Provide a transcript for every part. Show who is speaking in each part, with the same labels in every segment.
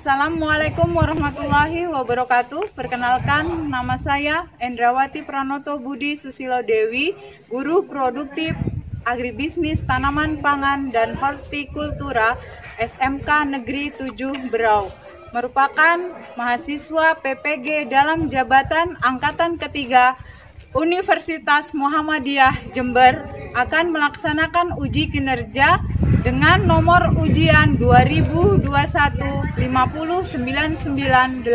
Speaker 1: Assalamualaikum warahmatullahi wabarakatuh. Perkenalkan, nama saya Endrawati Pranoto Budi Susilo Dewi, Guru Produktif Agribisnis Tanaman Pangan dan Hortikultura SMK Negeri 7 Berau. Merupakan mahasiswa PPG dalam jabatan Angkatan Ketiga Universitas Muhammadiyah Jember akan melaksanakan uji kinerja dengan nomor ujian 2021-50996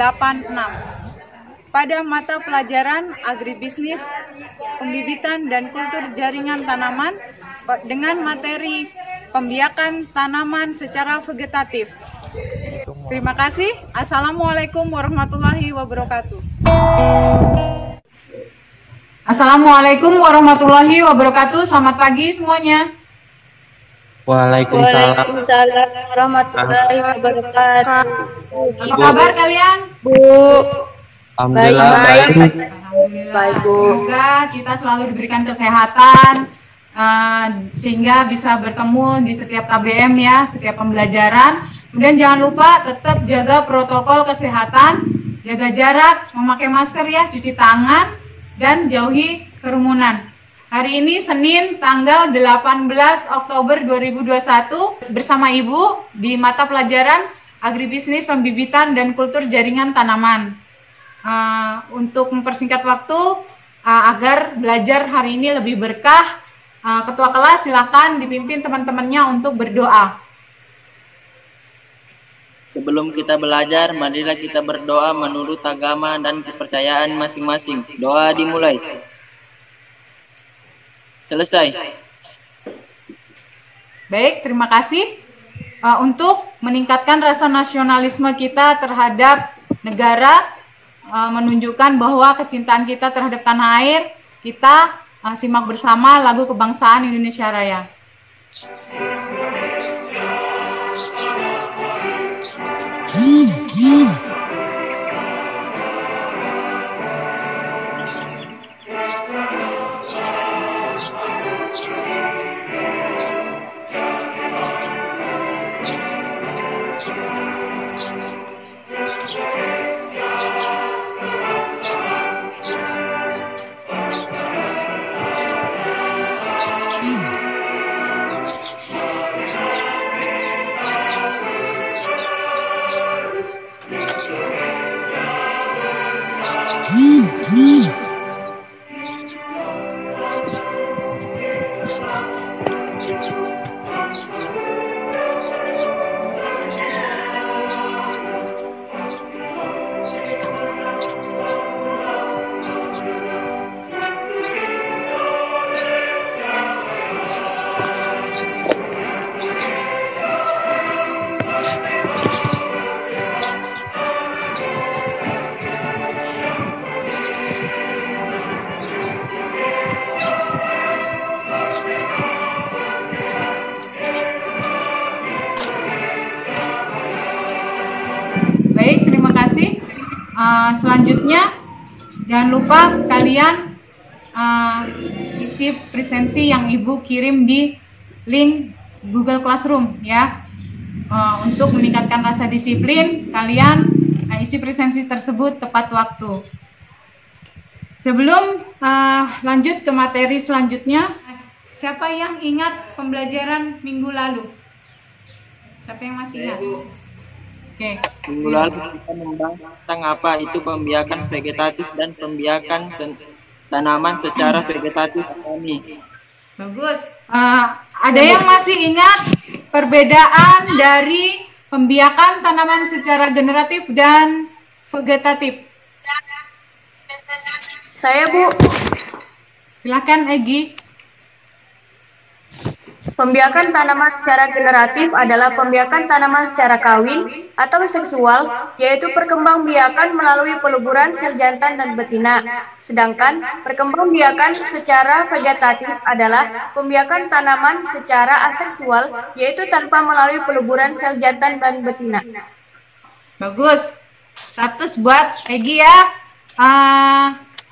Speaker 1: pada mata pelajaran agribisnis, pembibitan dan kultur jaringan tanaman dengan materi pembiakan tanaman secara vegetatif. Terima kasih. Assalamualaikum warahmatullahi wabarakatuh. Assalamualaikum warahmatullahi wabarakatuh. Selamat pagi semuanya.
Speaker 2: Waalaikumsalam.
Speaker 3: Waalaikumsalam warahmatullahi wabarakatuh.
Speaker 1: Apa kabar kalian?
Speaker 3: Bu?
Speaker 2: Alhamdulillah baik.
Speaker 3: Baik, Bu.
Speaker 1: Semoga kita selalu diberikan kesehatan sehingga bisa bertemu di setiap KBM ya, setiap pembelajaran. Kemudian jangan lupa tetap jaga protokol kesehatan, jaga jarak, memakai masker ya, cuci tangan dan jauhi kerumunan. Hari ini Senin tanggal 18 Oktober 2021 bersama Ibu di mata pelajaran Agribisnis Pembibitan dan Kultur Jaringan Tanaman. Untuk mempersingkat waktu agar belajar hari ini lebih berkah, Ketua kelas silakan dipimpin teman-temannya untuk berdoa.
Speaker 4: Sebelum kita belajar, marilah kita berdoa menurut agama dan kepercayaan masing-masing. Doa dimulai. Selesai.
Speaker 1: Baik, terima kasih. Untuk meningkatkan rasa nasionalisme kita terhadap negara, menunjukkan bahwa kecintaan kita terhadap tanah air, kita simak bersama lagu kebangsaan Indonesia Raya. Selanjutnya, jangan lupa kalian isi presensi yang Ibu kirim di link Google Classroom ya. Untuk meningkatkan rasa disiplin, kalian isi presensi tersebut tepat waktu. Sebelum lanjut ke materi selanjutnya, siapa yang ingat pembelajaran minggu lalu? Siapa yang masih ingat? Oke.
Speaker 4: Minggu lalu kita membahas tentang apa itu pembiakan vegetatif dan pembiakan tanaman secara vegetatif.
Speaker 1: Bagus. Ada yang masih ingat perbedaan dari pembiakan tanaman secara generatif dan vegetatif?
Speaker 3: Saya, Bu.
Speaker 1: Silakan Egi.
Speaker 3: Pembiakan tanaman secara generatif adalah pembiakan tanaman secara kawin atau seksual, yaitu perkembangbiakan melalui peluburan sel jantan dan betina. Sedangkan perkembangbiakan secara vegetatif adalah pembiakan tanaman secara aseksual, yaitu tanpa melalui peluburan sel jantan dan betina.
Speaker 1: Bagus. 100 buat Egi ya.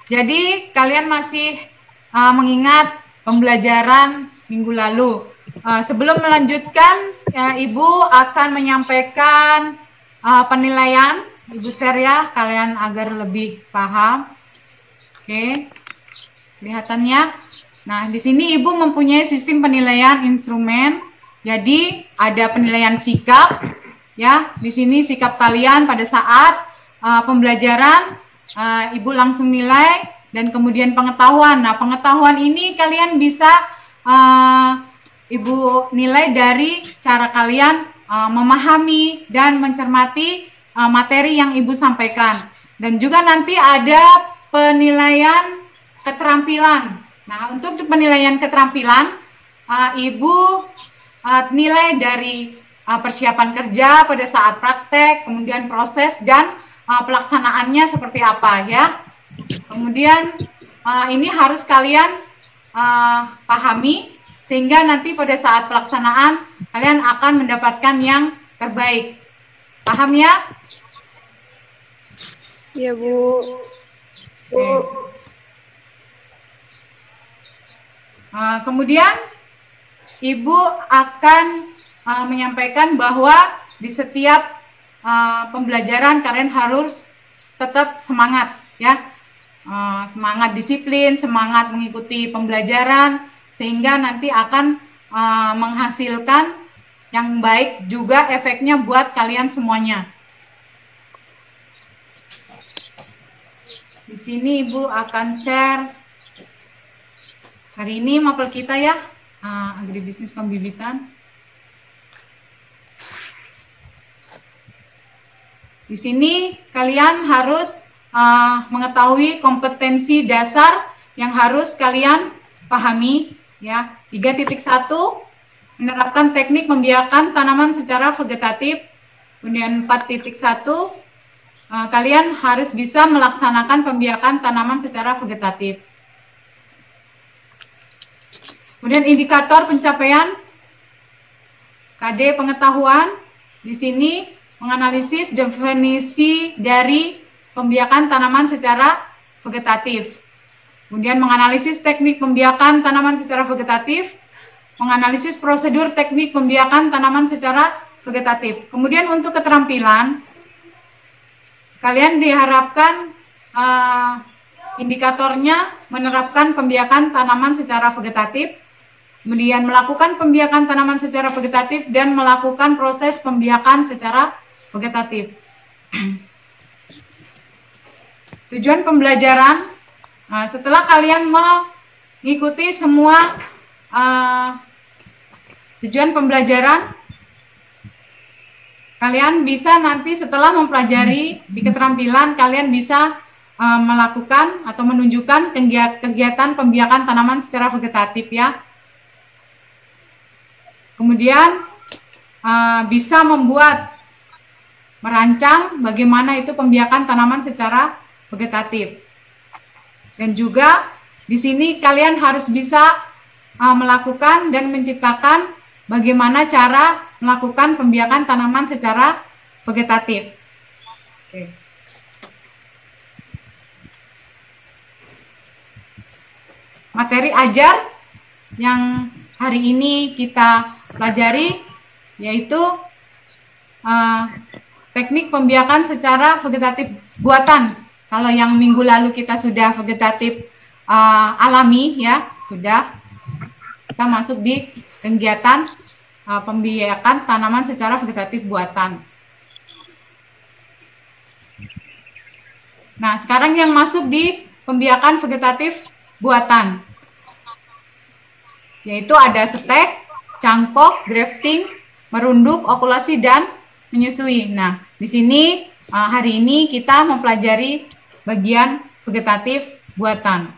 Speaker 1: Jadi kalian masih mengingat pembelajaran minggu lalu. Sebelum melanjutkan, Ibu akan menyampaikan penilaian, Ibu share ya, kalian agar lebih paham. Oke, kelihatannya. Nah, di sini Ibu mempunyai sistem penilaian instrumen. Jadi ada penilaian sikap, ya. Di sini sikap kalian pada saat pembelajaran, Ibu langsung nilai, dan kemudian pengetahuan. Nah, pengetahuan ini kalian bisa Ibu nilai dari cara kalian memahami dan mencermati materi yang Ibu sampaikan. Dan juga nanti ada penilaian keterampilan. Nah, untuk penilaian keterampilan, Ibu nilai dari persiapan kerja pada saat praktek, kemudian proses dan pelaksanaannya seperti apa ya. Kemudian ini harus kalian pahami, sehingga nanti pada saat pelaksanaan kalian akan mendapatkan yang terbaik. Paham ya?
Speaker 3: Iya, Bu.
Speaker 1: Kemudian Ibu akan menyampaikan bahwa di setiap pembelajaran kalian harus tetap semangat ya, semangat disiplin, semangat mengikuti pembelajaran, sehingga nanti akan menghasilkan yang baik juga efeknya buat kalian semuanya. Di sini Ibu akan share hari ini mapel kita ya, agribisnis pembibitan. Di sini kalian harus mengetahui kompetensi dasar yang harus kalian pahami ya. 3.1 menerapkan teknik membiarkan tanaman secara vegetatif. Kemudian 4.1 kalian harus bisa melaksanakan pembiakan tanaman secara vegetatif. Kemudian indikator pencapaian KD pengetahuan, di sini menganalisis definisi dari pembiakan tanaman secara vegetatif. Kemudian menganalisis teknik pembiakan tanaman secara vegetatif, menganalisis prosedur teknik pembiakan tanaman secara vegetatif. Kemudian untuk keterampilan, kalian diharapkan indikatornya menerapkan pembiakan tanaman secara vegetatif, kemudian melakukan pembiakan tanaman secara vegetatif, dan melakukan proses pembiakan secara vegetatif. Tujuan pembelajaran, setelah kalian mengikuti semua tujuan pembelajaran, kalian bisa nanti setelah mempelajari di keterampilan, kalian bisa melakukan atau menunjukkan kegiatan pembiakan tanaman secara vegetatif ya. Kemudian bisa merancang bagaimana itu pembiakan tanaman secara vegetatif. Dan juga di sini kalian harus bisa melakukan dan menciptakan bagaimana cara melakukan pembiakan tanaman secara vegetatif. Oke. Materi ajar yang hari ini kita pelajari yaitu teknik pembiakan secara vegetatif buatan. Kalau yang minggu lalu kita sudah vegetatif alami ya, sudah. Kita masuk di kegiatan pembiakan tanaman secara vegetatif buatan. Nah, sekarang yang masuk di pembiakan vegetatif buatan, yaitu ada stek, cangkok, grafting, merunduk, okulasi, dan menyusui. Nah, di sini hari ini kita mempelajari bagian vegetatif buatan.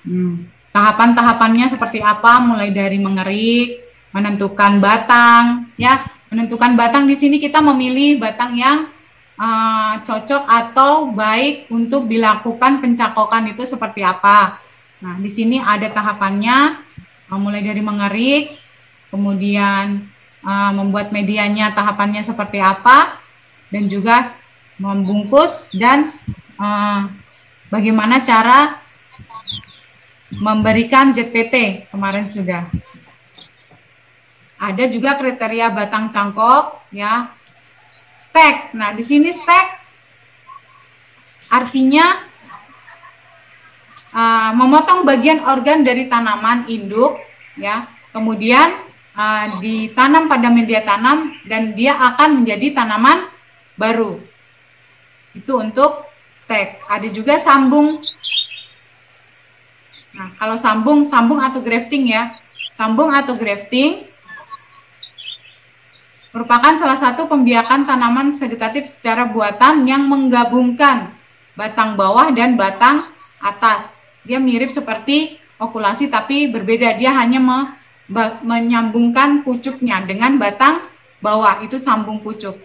Speaker 1: Tahapan-tahapannya seperti apa? Mulai dari mengerik, menentukan batang, ya. Menentukan batang di sini kita memilih batang yang cocok atau baik untuk dilakukan pencakokan itu seperti apa. Nah, di sini ada tahapannya, mulai dari mengerik, kemudian membuat medianya tahapannya seperti apa, dan juga membungkus dan bagaimana cara memberikan ZPT kemarin sudah. Ada juga kriteria batang cangkok ya. Stack. Nah, di sini stack artinya memotong bagian organ dari tanaman induk, ya. Kemudian ditanam pada media tanam dan dia akan menjadi tanaman baru. Itu untuk stack. Ada juga sambung. Nah, kalau sambung atau grafting ya. Sambung atau grafting merupakan salah satu pembiakan tanaman vegetatif secara buatan yang menggabungkan batang bawah dan batang atas. Dia mirip seperti okulasi tapi berbeda. Dia hanya menyambungkan pucuknya dengan batang bawah. Itu sambung pucuk.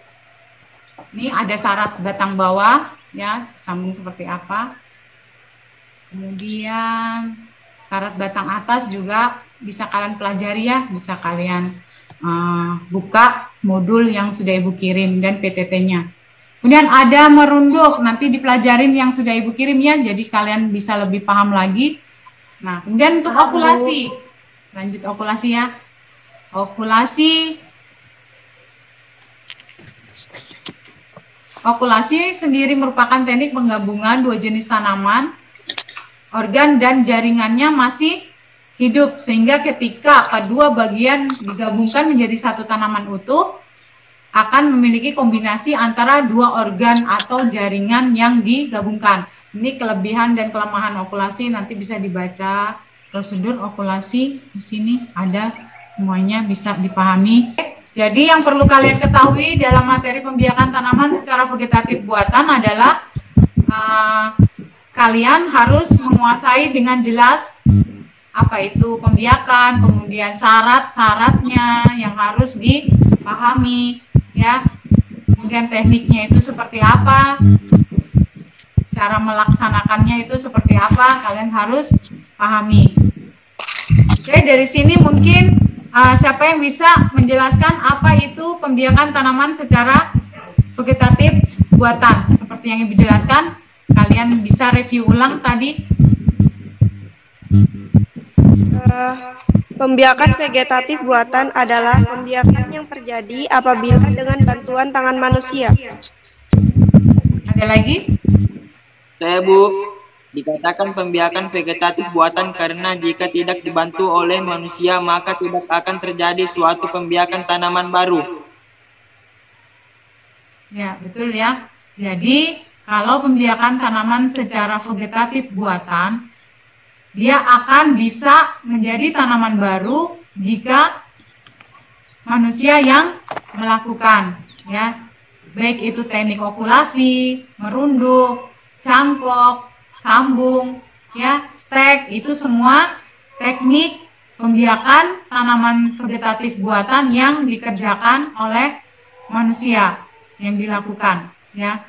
Speaker 1: Ini ada syarat batang bawah ya, sambung seperti apa. Kemudian syarat batang atas juga bisa kalian pelajari ya, bisa kalian buka modul yang sudah Ibu kirim dan PTT-nya. Kemudian ada merunduk, nanti dipelajarin yang sudah Ibu kirim ya, jadi kalian bisa lebih paham lagi. Nah, kemudian untuk okulasi, lanjut okulasi ya. Okulasi sendiri merupakan teknik penggabungan dua jenis tanaman, organ dan jaringannya masih hidup, sehingga ketika kedua bagian digabungkan menjadi satu tanaman utuh, akan memiliki kombinasi antara dua organ atau jaringan yang digabungkan. Ini kelebihan dan kelemahan okulasi, nanti bisa dibaca prosedur okulasi di sini ada semuanya, bisa dipahami. Jadi yang perlu kalian ketahui dalam materi pembiakan tanaman secara vegetatif buatan adalah kalian harus menguasai dengan jelas apa itu pembiakan, kemudian syarat-syaratnya yang harus dipahami ya, kemudian tekniknya itu seperti apa, cara melaksanakannya itu seperti apa, kalian harus pahami. Oke, dari sini mungkin siapa yang bisa menjelaskan apa itu pembiakan tanaman secara vegetatif buatan seperti yang Ibu jelaskan, kalian bisa review ulang tadi.
Speaker 2: Pembiakan vegetatif buatan adalah pembiakan yang terjadi apabila dengan bantuan tangan manusia.
Speaker 1: Ada lagi?
Speaker 4: Saya Bu, dikatakan pembiakan vegetatif buatan karena jika tidak dibantu oleh manusia maka tidak akan terjadi suatu pembiakan tanaman baru.
Speaker 1: Ya, betul ya. Jadi, kalau pembiakan tanaman secara vegetatif buatan, dia akan bisa menjadi tanaman baru jika manusia yang melakukan, ya. Baik itu teknik okulasi, merunduk, cangkok, sambung, ya, stack, itu semua teknik pembiakan tanaman vegetatif buatan yang dikerjakan oleh manusia, yang dilakukan, ya.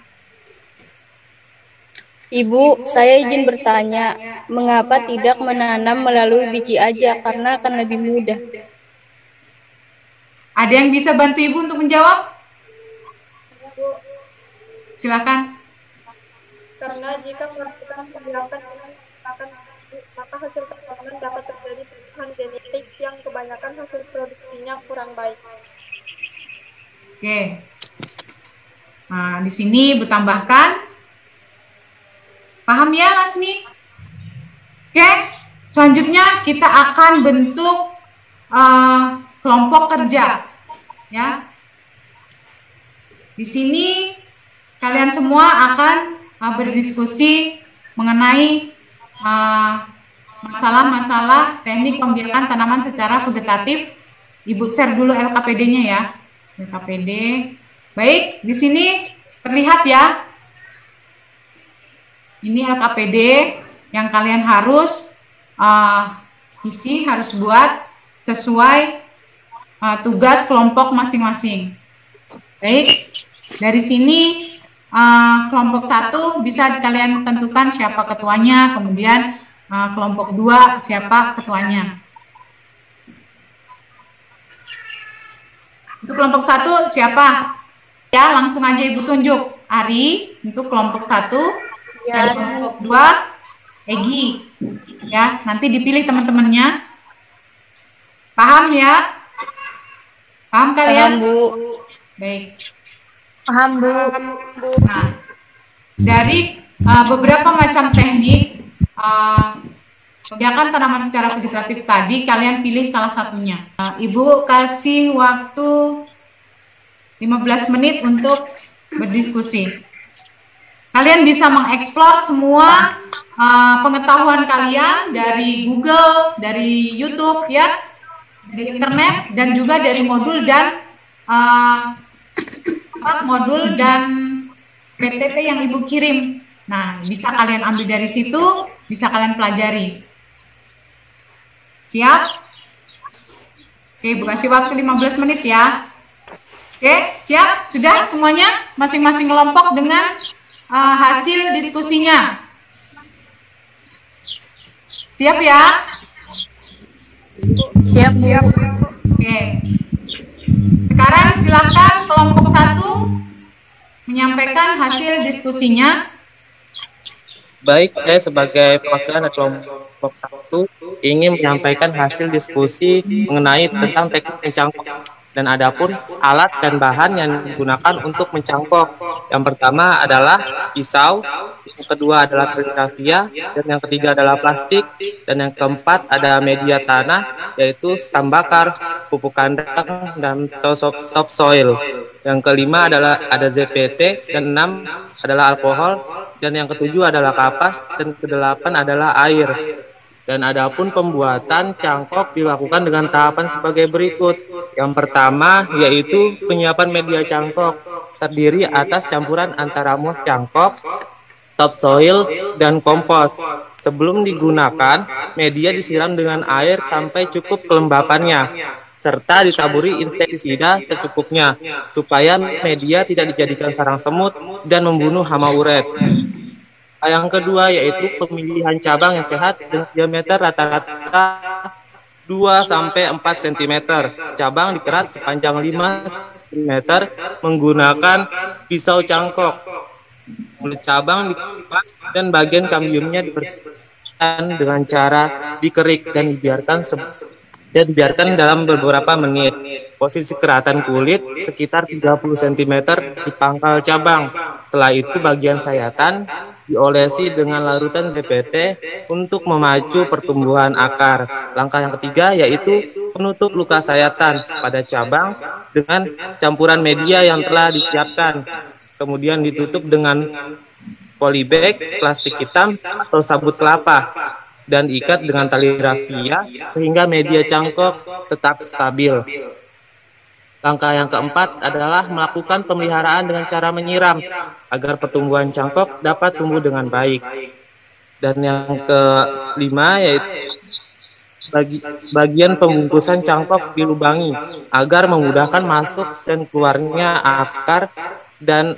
Speaker 3: Ibu, saya izin bertanya, mengapa tidak menanam melalui biji aja? Karena akan lebih mudah.
Speaker 1: Ada yang bisa bantu Ibu untuk menjawab? Silakan.
Speaker 5: Karena jika melakukan pembiakan maka hasil tanaman dapat terjadi perubahan genetik yang kebanyakan hasil produksinya kurang baik.
Speaker 1: Oke. Nah, di sini Ibu tambahkan. Paham ya, Lasmi? Oke, selanjutnya kita akan bentuk kelompok kerja. Ya. Di sini kalian semua akan berdiskusi mengenai masalah-masalah teknik pembiakan tanaman secara vegetatif. Ibu share dulu LKPD-nya ya. LKPD. Baik, di sini terlihat ya. Ini LKPD yang kalian harus isi, harus buat sesuai tugas kelompok masing-masing. Baik, dari sini kelompok 1 bisa kalian tentukan siapa ketuanya, kemudian kelompok 2 siapa ketuanya. Untuk kelompok 1 siapa? Ya, langsung aja Ibu tunjuk. Ari untuk kelompok 1. Ya, kelompok 2 Egi. Ya, nanti dipilih teman-temannya. Paham ya? Paham kalian?
Speaker 3: Paham, Bu.
Speaker 1: Baik.
Speaker 3: Paham, Bu.
Speaker 1: Nah, dari beberapa macam teknik pembiakan tanaman secara vegetatif tadi, kalian pilih salah satunya. Ibu kasih waktu 15 menit untuk berdiskusi. Kalian bisa mengeksplor semua pengetahuan kalian dari Google, dari YouTube, ya, dari internet, dan juga dari modul dan PPT yang Ibu kirim. Nah, bisa kalian ambil dari situ, bisa kalian pelajari. Siap? Oke, Ibu kasih waktu 15 menit ya. Oke, siap? Sudah semuanya? Masing-masing kelompok dengan hasil diskusinya. Siap ya?
Speaker 3: Siap, Bu.
Speaker 1: Oke. Sekarang silakan kelompok 1 menyampaikan hasil diskusinya.
Speaker 6: Baik, saya sebagai perwakilan dari kelompok 1 ingin menyampaikan hasil diskusi mengenai tentang teknik mencangkok. Dan adapun alat dan bahan yang digunakan untuk mencangkok. Yang pertama adalah pisau, yang kedua adalah raffia, dan yang ketiga adalah plastik, dan yang keempat ada media tanah, yaitu sekam bakar, pupuk kandang, dan topsoil. Yang kelima adalah ada ZPT, dan 6 adalah alkohol, dan yang ketujuh adalah kapas, dan kedelapan adalah air. Dan adapun pembuatan cangkok dilakukan dengan tahapan sebagai berikut. Yang pertama yaitu penyiapan media cangkok, terdiri atas campuran antara moss cangkok, topsoil, dan kompos. Sebelum digunakan, media disiram dengan air sampai cukup kelembapannya, serta ditaburi insektisida secukupnya, supaya media tidak dijadikan sarang semut dan membunuh hama uret. Yang kedua yaitu pemilihan cabang yang sehat dengan diameter rata-rata 2-4 cm. Cabang dikerat sepanjang 5 cm menggunakan pisau cangkok. Mulut cabang dikupas dan bagian kambiumnya dibersihkan dengan cara dikerik dan dibiarkan dalam beberapa menit. Posisi keratan kulit sekitar 30 cm di pangkal cabang. Setelah itu bagian sayatan diolesi dengan larutan ZPT untuk memacu pertumbuhan akar. Langkah yang ketiga yaitu penutup luka sayatan pada cabang dengan campuran media yang telah disiapkan. Kemudian ditutup dengan polybag, plastik hitam, atau sabut kelapa, dan ikat dengan tali raffia sehingga media cangkok tetap stabil. Langkah yang keempat adalah melakukan pemeliharaan dengan cara menyiram agar pertumbuhan cangkok dapat tumbuh dengan baik. Dan yang kelima yaitu bagian pembungkusan cangkok dilubangi agar memudahkan masuk dan keluarnya akar dan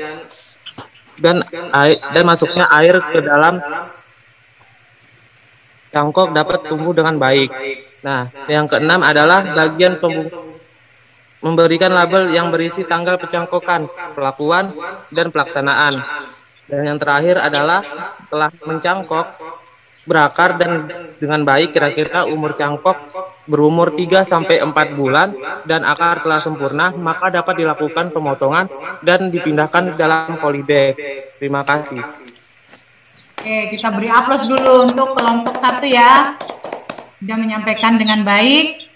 Speaker 6: masuknya air ke dalam cangkok dapat tumbuh dengan baik. Nah, yang keenam adalah bagian memberikan label yang berisi tanggal pencangkokan, pelakuan, dan pelaksanaan. Dan yang terakhir adalah setelah mencangkok berakar dan dengan baik, kira-kira umur cangkok berumur 3-4 bulan dan akar telah sempurna, maka dapat dilakukan pemotongan dan dipindahkan dalam polybag. Terima kasih.
Speaker 1: Oke, kita beri aplaus dulu untuk kelompok 1 ya. Sudah menyampaikan dengan baik.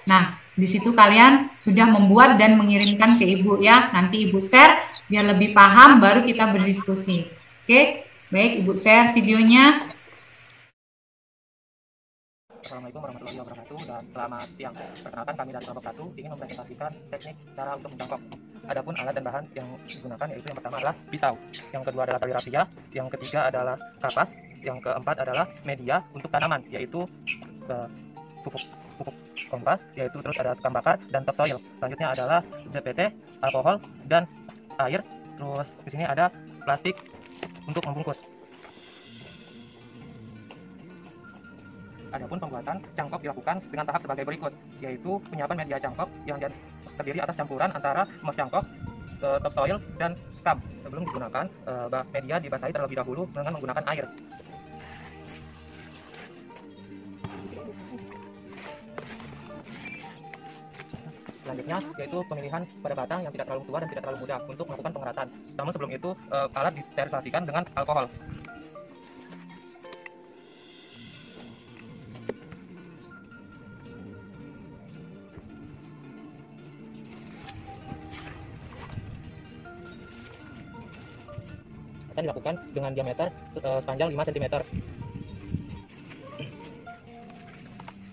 Speaker 1: Nah, di situ kalian sudah membuat dan mengirimkan ke Ibu ya. Nanti Ibu share biar lebih paham, baru kita berdiskusi. Oke, baik, Ibu share videonya.
Speaker 6: Assalamualaikum warahmatullahi wabarakatuh dan selamat siang. Perkenalkan, kami dari kelompok 1 ingin mempresentasikan teknik cara untuk mencangkok. Adapun alat dan bahan yang digunakan yaitu yang pertama adalah pisau, yang kedua adalah tali raffia, yang ketiga adalah kapas, yang keempat adalah media untuk tanaman yaitu pupuk kompas, yaitu terus ada sekam bakar dan topsoil. Selanjutnya adalah ZPT, alkohol, dan air. Terus di sini ada plastik untuk membungkus. Adapun pembuatan cangkok dilakukan dengan tahap sebagai berikut, yaitu penyiapan media cangkok yang terdiri atas campuran antara moss cangkok, topsoil, dan sekam. Sebelum digunakan, media dibasahi terlebih dahulu dengan menggunakan air. selanjutnya yaitu pemilihan pada batang yang tidak terlalu tua dan tidak terlalu muda untuk melakukan pengerataan. Namun sebelum itu alat disterilisasikan dengan alkohol. Akan dilakukan dengan diameter sepanjang 5 cm.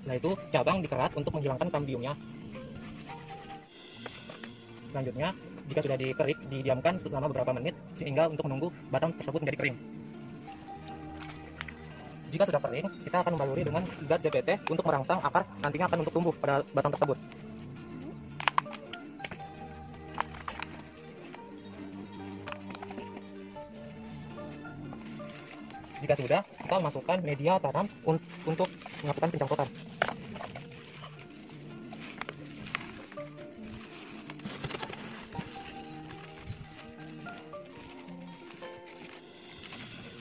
Speaker 6: Setelah itu cabang dikerat untuk menghilangkan kambiumnya. Selanjutnya, jika sudah dikerik, didiamkan selama beberapa menit sehingga untuk menunggu batang tersebut menjadi kering. Jika sudah kering, kita akan membaluri dengan zat ZBT untuk merangsang akar nantinya akan untuk tumbuh pada batang tersebut. Jika sudah, kita masukkan media tanam untuk melakukan pencangkokan.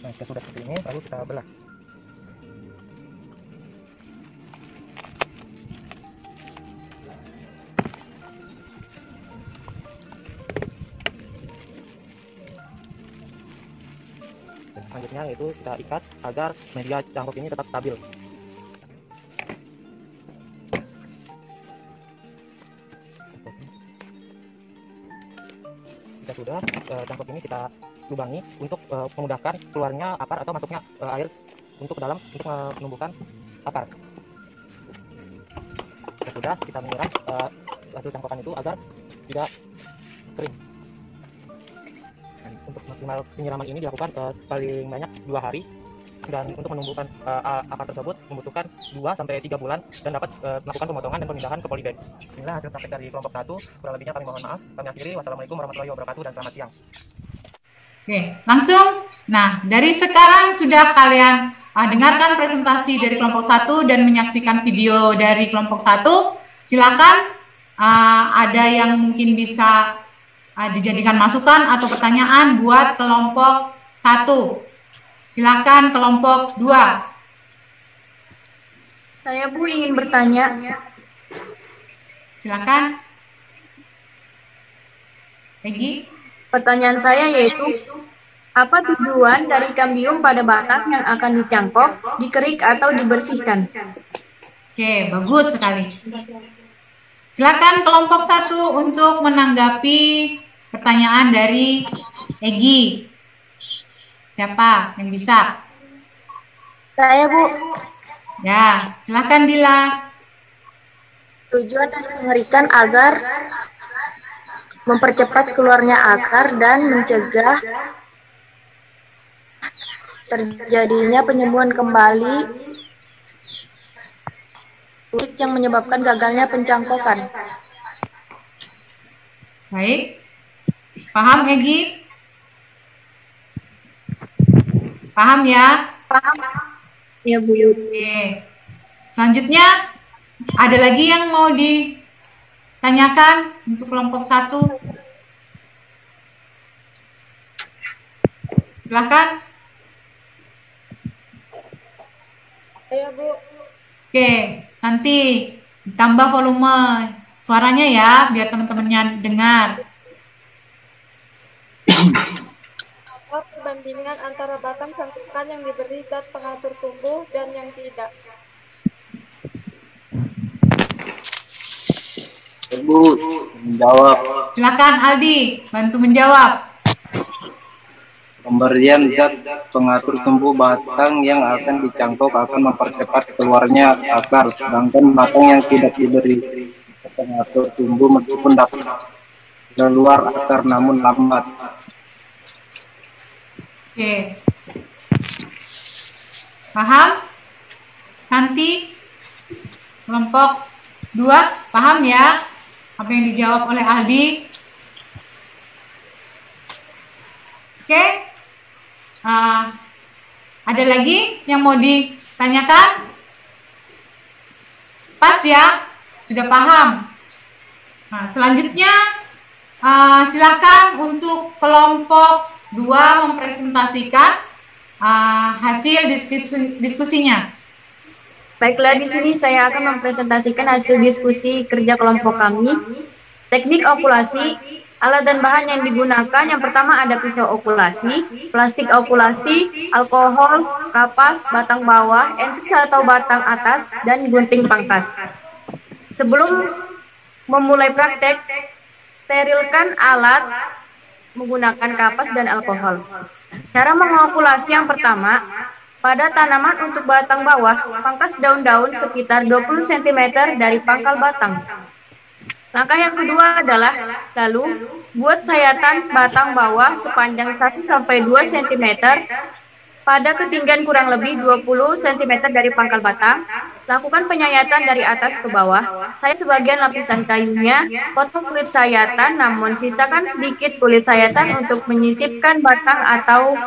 Speaker 6: Nah, jika sudah seperti ini, lalu kita belah. Selanjutnya yaitu kita ikat agar media cangkok ini tetap stabil. Jika sudah, cangkok ini kita lubangi untuk memudahkan keluarnya akar atau masuknya air untuk ke dalam untuk menumbuhkan akar. Jika sudah, kita menyiram hasil cangkokan itu agar tidak kering. Untuk maksimal penyiraman ini dilakukan paling banyak 2 hari, dan untuk menumbuhkan akar tersebut membutuhkan 2-3 bulan dan dapat melakukan pemotongan dan pemindahan ke polybag. Inilah hasil praktek dari kelompok 1. Kurang lebihnya kami mohon maaf. Kami akhiri. Wassalamualaikum warahmatullahi wabarakatuh dan selamat siang.
Speaker 1: Oke, langsung. Nah, dari sekarang sudah kalian dengarkan presentasi dari kelompok 1 dan menyaksikan video dari kelompok 1. Silakan ada yang mungkin bisa dijadikan masukan atau pertanyaan buat kelompok 1. Silakan kelompok 2.
Speaker 3: Saya Bu ingin bertanya.
Speaker 1: Silakan. Peggy.
Speaker 3: Pertanyaan saya yaitu, apa tujuan dari kambium pada batang yang akan dicangkok, dikerik atau dibersihkan?
Speaker 1: Oke, bagus sekali. Silakan kelompok 1 untuk menanggapi pertanyaan dari Egi. Siapa yang bisa?
Speaker 7: Saya, Bu.
Speaker 1: Ya, silakan Dila.
Speaker 7: Tujuan dari pengerikan agar mempercepat keluarnya akar dan mencegah terjadinya penyembuhan kembali yang menyebabkan gagalnya pencangkokan.
Speaker 1: Baik. Paham, Egi? Paham ya?
Speaker 3: Paham? Ya, Bu.
Speaker 1: Oke. Selanjutnya, ada lagi yang mau ditanyakan untuk kelompok 1? Silakan.
Speaker 5: Ayo, Bu.
Speaker 1: Oke, Santi, tambah volume suaranya ya, biar teman-temannya dengar.
Speaker 5: Apa perbandingan antara batang cangkokan yang diberi zat pengatur tumbuh dan yang tidak?
Speaker 4: Bu, menjawab.
Speaker 1: Silakan Aldi, bantu menjawab.
Speaker 8: Pemberian zat pengatur tumbuh batang yang akan dicangkok akan mempercepat keluarnya akar, sedangkan batang yang tidak diberi pengatur tumbuh meskipun dapat keluar akar namun lambat.
Speaker 1: Oke. Paham? Santi? Kelompok 2, paham ya? Apa yang dijawab oleh Aldi? Oke. Ada lagi yang mau ditanyakan? Pas ya? Sudah paham? Nah, selanjutnya silakan untuk kelompok 2 mempresentasikan hasil diskusinya.
Speaker 3: Baiklah, di sini saya akan mempresentasikan hasil diskusi kerja kelompok kami. Teknik okulasi, alat dan bahan yang digunakan. Yang pertama ada pisau okulasi, plastik okulasi, alkohol, kapas, batang bawah, entris atau batang atas, dan gunting pangkas. Sebelum memulai praktek, sterilkan alat menggunakan kapas dan alkohol. Cara mengokulasi yang pertama, pada tanaman untuk batang bawah, pangkas daun-daun sekitar 20 cm dari pangkal batang. Langkah yang kedua adalah, lalu buat sayatan batang bawah sepanjang 1-2 cm pada ketinggian kurang lebih 20 cm dari pangkal batang. Lakukan penyayatan dari atas ke bawah. Saya sebagian lapisan kayunya, potong kulit sayatan, namun sisakan sedikit kulit sayatan untuk menyisipkan batang atau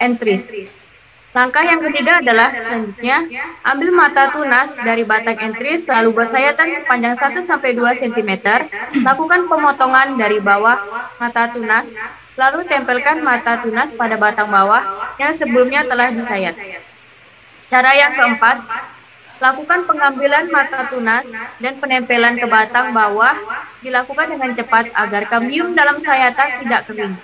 Speaker 3: entris. Langkah yang ketiga adalah, selanjutnya, ambil mata tunas dari batang entris, lalu buat sayatan sepanjang 1-2 cm. Lakukan pemotongan dari bawah mata tunas, lalu tempelkan mata tunas pada batang bawah yang sebelumnya telah disayat. Cara yang keempat, lakukan pengambilan mata tunas dan penempelan ke batang bawah dilakukan dengan cepat agar kambium dalam sayatan tidak kering.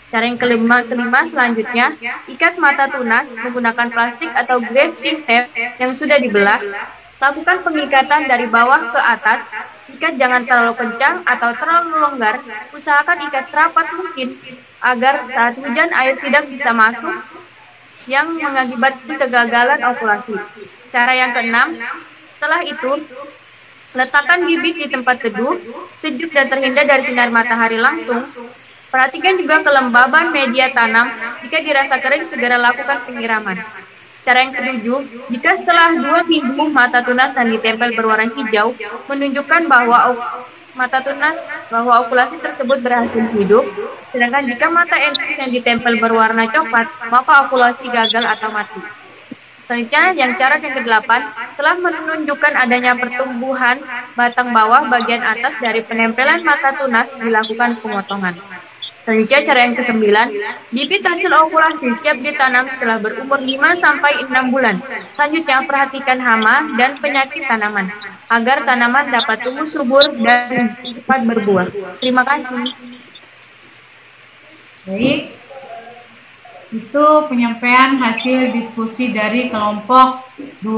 Speaker 3: Cara yang kelima selanjutnya, ikat mata tunas menggunakan plastik atau grafting tape yang sudah dibelah. Lakukan pengikatan dari bawah ke atas. Ikat jangan terlalu kencang atau terlalu longgar. Usahakan ikat serapat mungkin agar saat hujan air tidak bisa masuk yang mengakibatkan kegagalan okulasi. Cara yang keenam, setelah itu, letakkan bibit di tempat teduh, sejuk dan terhindar dari sinar matahari langsung. Perhatikan juga kelembaban media tanam. Jika dirasa kering, segera lakukan penyiraman. Cara yang ketujuh, jika setelah 2 minggu mata tunas yang ditempel berwarna hijau, menunjukkan bahwa okulasi tersebut berhasil hidup. Sedangkan jika mata entris yang ditempel berwarna coklat, maka okulasi gagal atau mati. Selanjutnya, cara yang ke-8, setelah menunjukkan adanya pertumbuhan batang bawah bagian atas dari penempelan mata tunas, dilakukan pemotongan. Selanjutnya, cara yang ke-9, bibit hasil okulasi siap ditanam setelah berumur 5-6 bulan. Selanjutnya, perhatikan hama dan penyakit tanaman, agar tanaman dapat tumbuh subur dan cepat berbuah. Terima kasih.
Speaker 1: Baik, itu penyampaian hasil diskusi dari kelompok 2.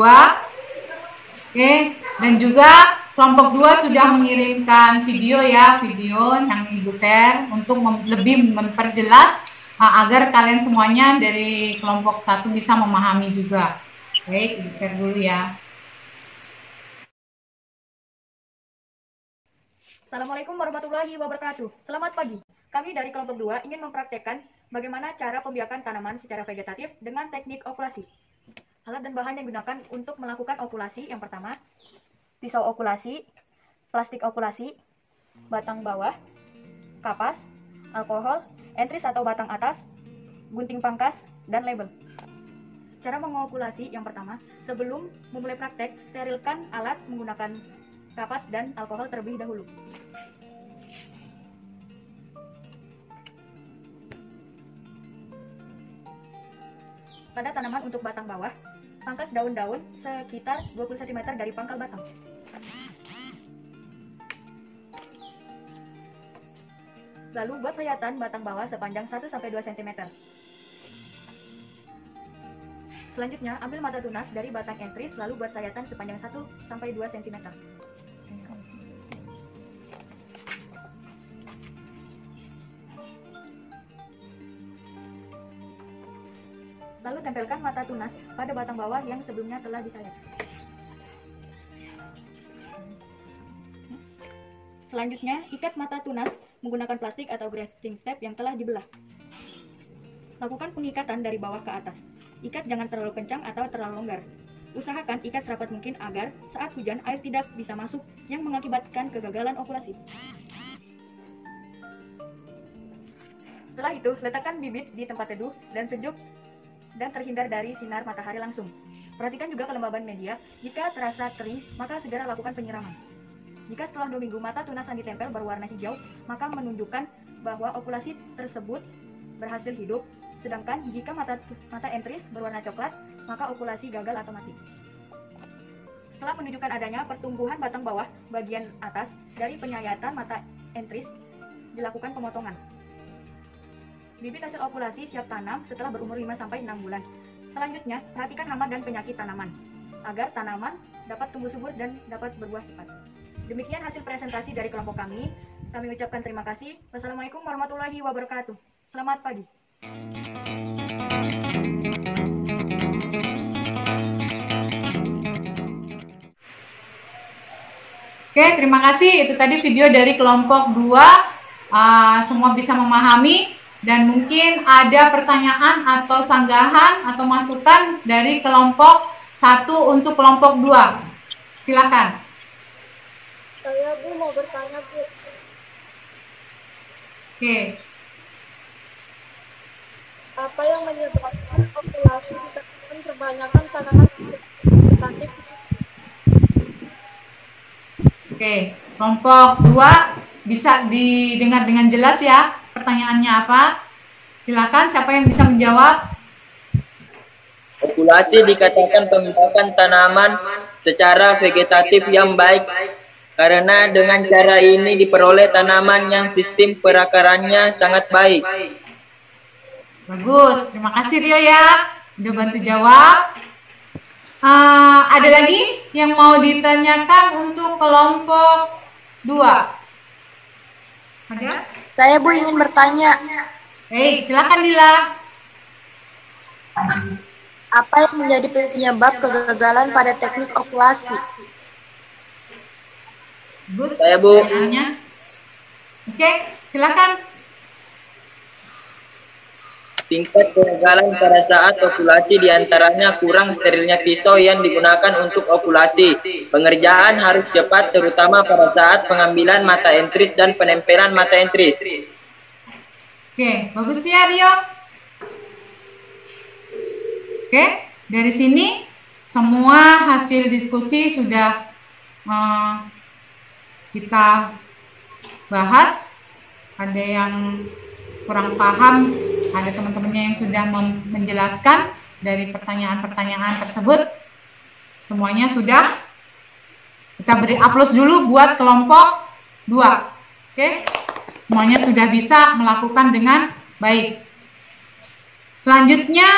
Speaker 1: Oke, dan juga kelompok 2 sudah mengirimkan video yang Ibu share untuk lebih memperjelas agar kalian semuanya dari kelompok 1 bisa memahami juga. Baik, Ibu share dulu ya.
Speaker 9: Assalamualaikum warahmatullahi wabarakatuh. Selamat pagi. Kami dari kelompok 2 ingin mempraktekkan bagaimana cara pembiakan tanaman secara vegetatif dengan teknik okulasi. Alat dan bahan yang digunakan untuk melakukan okulasi yang pertama, pisau okulasi, plastik okulasi, batang bawah, kapas, alkohol, entris atau batang atas, gunting pangkas, dan label. Cara mengokulasi yang pertama, sebelum memulai praktek, sterilkan alat menggunakan kapas dan alkohol terlebih dahulu. Pada tanaman untuk batang bawah, pangkas daun-daun sekitar 20 cm dari pangkal batang. Lalu buat sayatan batang bawah sepanjang 1-2 cm. Selanjutnya, ambil mata tunas dari batang entris, lalu buat sayatan sepanjang 1-2 cm. Lalu tempelkan mata tunas pada batang bawah yang sebelumnya telah disayat. Selanjutnya, ikat mata tunas menggunakan plastik atau grafting tape yang telah dibelah. Lakukan pengikatan dari bawah ke atas. Ikat jangan terlalu kencang atau terlalu longgar. Usahakan ikat serapat mungkin agar saat hujan air tidak bisa masuk yang mengakibatkan kegagalan okulasi. Setelah itu, letakkan bibit di tempat teduh dan sejuk dan terhindar dari sinar matahari langsung. Perhatikan juga kelembaban media. Jika terasa kering, maka segera lakukan penyiraman. Jika setelah 2 minggu mata tunas yang ditempel berwarna hijau, maka menunjukkan bahwa okulasi tersebut berhasil hidup. Sedangkan jika mata entris berwarna coklat, maka okulasi gagal atau mati. telah menunjukkan adanya pertumbuhan batang bawah bagian atas dari penyayatan mata entris dilakukan pemotongan. Bibit hasil okulasi siap tanam setelah berumur 5-6 bulan. Selanjutnya, perhatikan hama dan penyakit tanaman agar tanaman dapat tumbuh subur dan dapat berbuah cepat. Demikian hasil presentasi dari kelompok kami. Kami ucapkan terima kasih. Wassalamualaikum warahmatullahi wabarakatuh. Selamat pagi.
Speaker 1: Oke, terima kasih. Itu tadi video dari kelompok 2. Semua bisa memahami dan mungkin ada pertanyaan atau sanggahan atau masukan dari kelompok 1 untuk kelompok 2. Silakan.
Speaker 5: Saya Bu mau bertanya Bu.
Speaker 1: Oke.
Speaker 5: Apa yang menyebabkan populasi ditekan kebanyakan tanaman vegetatif?
Speaker 1: Oke, kelompok 2 bisa didengar dengan jelas ya pertanyaannya apa? Silakan, siapa yang bisa menjawab?
Speaker 4: Populasi dikatakan pembentukan tanaman secara vegetatif yang baik karena dengan cara ini diperoleh tanaman yang sistem perakarannya sangat baik.
Speaker 1: Bagus, terima kasih Rio ya, udah bantu jawab. Ada lagi yang mau ditanyakan untuk kelompok 2? Ada?
Speaker 7: Saya Bu ingin bertanya.
Speaker 1: Silakan Lila.
Speaker 7: Apa yang menjadi penyebab kegagalan pada teknik okulasi?
Speaker 1: Bagus.
Speaker 4: Saya Bu.
Speaker 1: Oke, silakan.
Speaker 4: Tingkat kegagalan pada saat okulasi diantaranya kurang sterilnya pisau yang digunakan untuk okulasi. Pengerjaan harus cepat terutama pada saat pengambilan mata entris dan penempelan mata entris.
Speaker 1: Oke, bagus ya Rio. Oke, dari sini semua hasil diskusi sudah kita bahas. Ada yang kurang paham, ada teman-temannya yang sudah menjelaskan dari pertanyaan-pertanyaan tersebut. Semuanya sudah. Kita beri aplaus dulu buat kelompok 2. Oke, semuanya sudah bisa melakukan dengan baik. Selanjutnya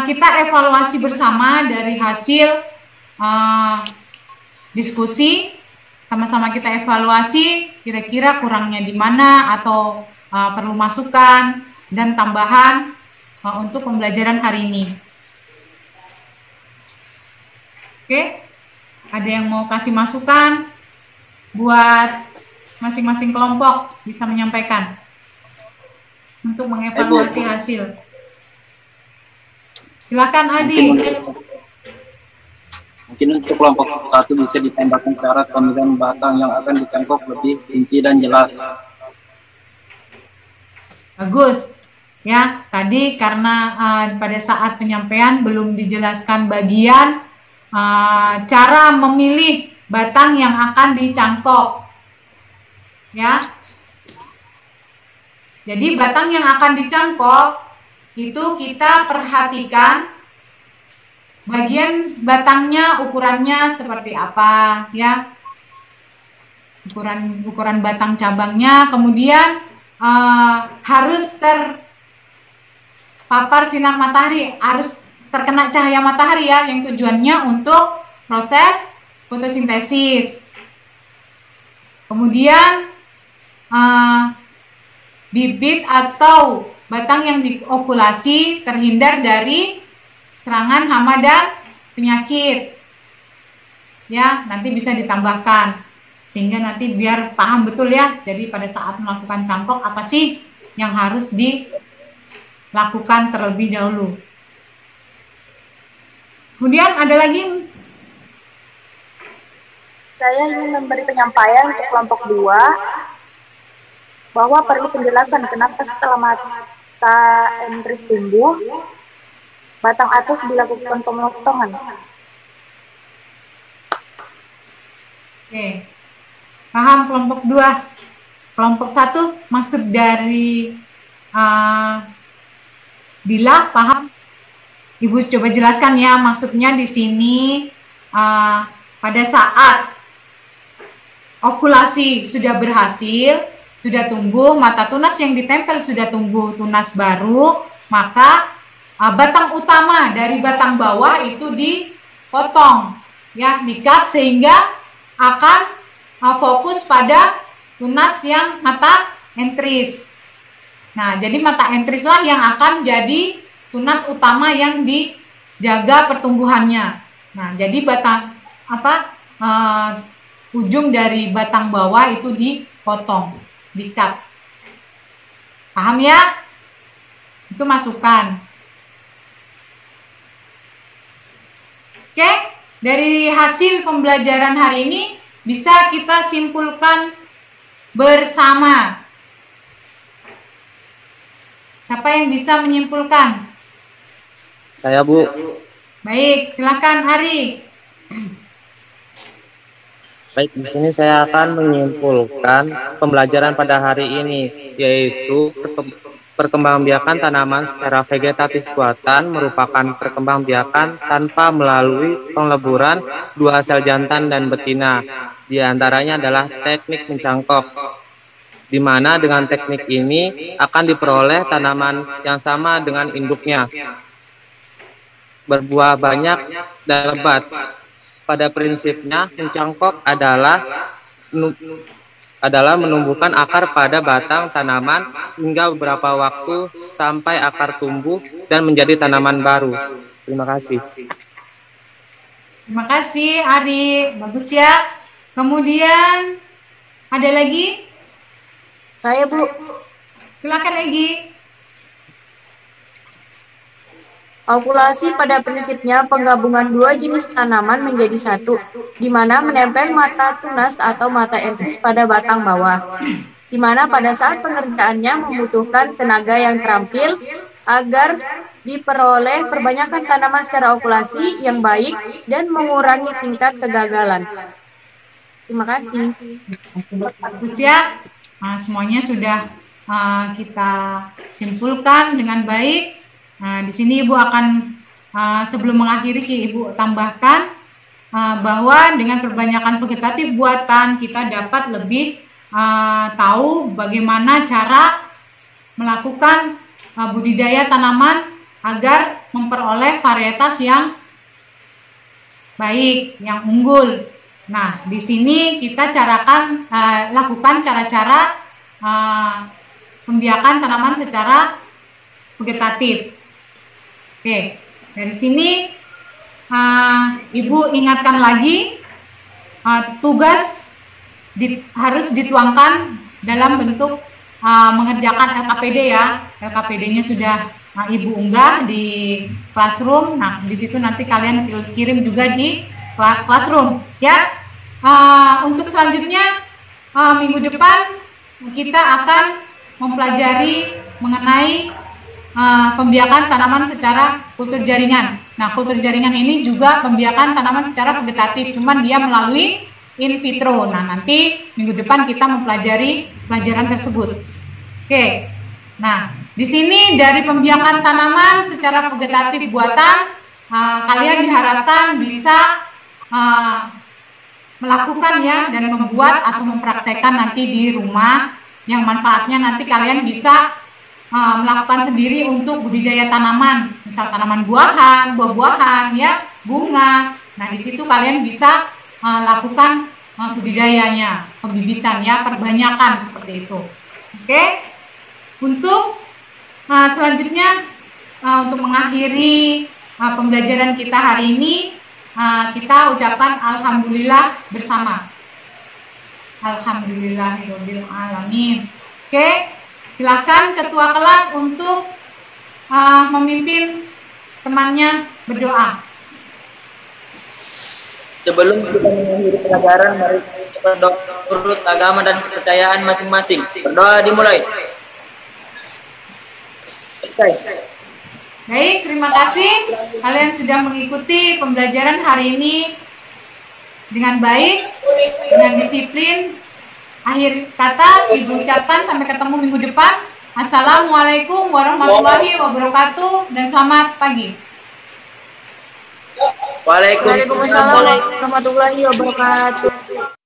Speaker 1: kita evaluasi bersama dari hasil diskusi. Sama-sama kita evaluasi kira-kira kurangnya di mana atau perlu masukan dan tambahan untuk pembelajaran hari ini. Oke, ada yang mau kasih masukan buat masing-masing kelompok bisa menyampaikan untuk mengevaluasi hasil. Silakan Adi.
Speaker 8: Mungkin untuk kelompok 1 bisa ditambahkan cara pemilihan batang yang akan dicangkok lebih rinci dan jelas.
Speaker 1: Bagus. Ya, tadi karena pada saat penyampaian belum dijelaskan bagian cara memilih batang yang akan dicangkok. Ya. Jadi batang yang akan dicangkok itu kita perhatikan bagian batangnya ukurannya seperti apa ya. Ukuran batang cabangnya, kemudian harus terpapar sinar matahari, harus terkena cahaya matahari ya, yang tujuannya untuk proses fotosintesis. Kemudian bibit atau batang yang diokulasi terhindar dari serangan hama dan penyakit. Ya, nanti bisa ditambahkan sehingga nanti biar paham betul ya. Jadi pada saat melakukan cangkok apa sih yang harus dilakukan terlebih dahulu. Kemudian ada lagi.
Speaker 7: Saya ingin memberi penyampaian untuk kelompok 2 bahwa perlu penjelasan kenapa setelah mata entris tumbuh, batang atas dilakukan pemotongan.
Speaker 1: Oke, paham kelompok 2. Kelompok 1 maksud dari Bila paham? Ibu coba jelaskan ya, maksudnya di sini pada saat okulasi sudah berhasil, sudah tumbuh, mata tunas yang ditempel sudah tumbuh tunas baru, maka batang utama dari batang bawah itu dipotong, ya, dikat sehingga akan fokus pada tunas yang mata entris. Nah, jadi mata entris lah yang akan jadi tunas utama yang dijaga pertumbuhannya. Nah, jadi batang ujung dari batang bawah itu dipotong, dikat. Paham ya? Itu masukan. Oke, dari hasil pembelajaran hari ini bisa kita simpulkan bersama. Siapa yang bisa menyimpulkan?
Speaker 6: Saya, Bu.
Speaker 1: Baik, silakan Ari.
Speaker 6: Baik, di sini saya akan menyimpulkan pembelajaran pada hari ini, yaitu perkembangbiakan tanaman secara vegetatif buatan merupakan perkembangbiakan tanpa melalui pengleburan dua sel jantan dan betina. Di antaranya adalah teknik mencangkok, di mana dengan teknik ini akan diperoleh tanaman yang sama dengan induknya, berbuah banyak dan lebat. Pada prinsipnya, mencangkok adalah menumbuhkan akar pada batang tanaman hingga beberapa waktu sampai akar tumbuh dan menjadi tanaman baru. Terima kasih.
Speaker 1: Terima kasih Ari, bagus ya. Kemudian ada lagi?
Speaker 3: Saya, Bu.
Speaker 1: Silakan Egi.
Speaker 3: Okulasi pada prinsipnya penggabungan dua jenis tanaman menjadi satu, di mana menempel mata tunas atau mata entris pada batang bawah, di mana pada saat pengerjaannya membutuhkan tenaga yang terampil agar diperoleh perbanyakan tanaman secara okulasi yang baik dan mengurangi tingkat kegagalan. Terima kasih.
Speaker 1: Bagus ya. Nah, semuanya sudah kita simpulkan dengan baik. Nah, di sini Ibu akan sebelum mengakhiri Ibu tambahkan bahwa dengan perbanyakan vegetatif buatan kita dapat lebih tahu bagaimana cara melakukan budidaya tanaman agar memperoleh varietas yang baik, yang unggul. Nah, di sini kita lakukan cara-cara pembiakan tanaman secara vegetatif. Oke, dari sini Ibu ingatkan lagi tugas harus dituangkan dalam bentuk mengerjakan LKPD ya. LKPD-nya sudah Ibu unggah di classroom. Nah, di situ nanti kalian kirim juga di classroom ya. Untuk selanjutnya minggu depan kita akan mempelajari mengenai pembiakan tanaman secara kultur jaringan. Nah, kultur jaringan ini juga pembiakan tanaman secara vegetatif, cuman dia melalui in vitro. Nah, nanti minggu depan kita mempelajari pelajaran tersebut. Oke. Nah, di sini dari pembiakan tanaman secara vegetatif buatan, kalian diharapkan bisa melakukan ya dan membuat atau mempraktekkan nanti di rumah, yang manfaatnya nanti kalian bisa melakukan sendiri untuk budidaya tanaman, misal tanaman buahan, buah-buahan, ya, bunga. Nah, di situ kalian bisa lakukan budidayanya, pembibitan, ya, perbanyakan seperti itu. Oke, untuk selanjutnya untuk mengakhiri pembelajaran kita hari ini, kita ucapkan alhamdulillah bersama. Alhamdulillahirabbil alamin. Oke. Silakan ketua kelas untuk memimpin temannya berdoa.
Speaker 4: Sebelum kita mengakhiri pelajaran, mari kita berdoa menurut agama dan kepercayaan masing-masing. Berdoa dimulai. Selesai.
Speaker 1: Baik, terima kasih. Kalian sudah mengikuti pembelajaran hari ini dengan baik, dengan disiplin. Akhir kata Ibu ucapkan sampai ketemu minggu depan. Assalamualaikum warahmatullahi wabarakatuh dan selamat pagi.
Speaker 4: Waalaikumsalam.
Speaker 3: Waalaikumsalam warahmatullahi wabarakatuh.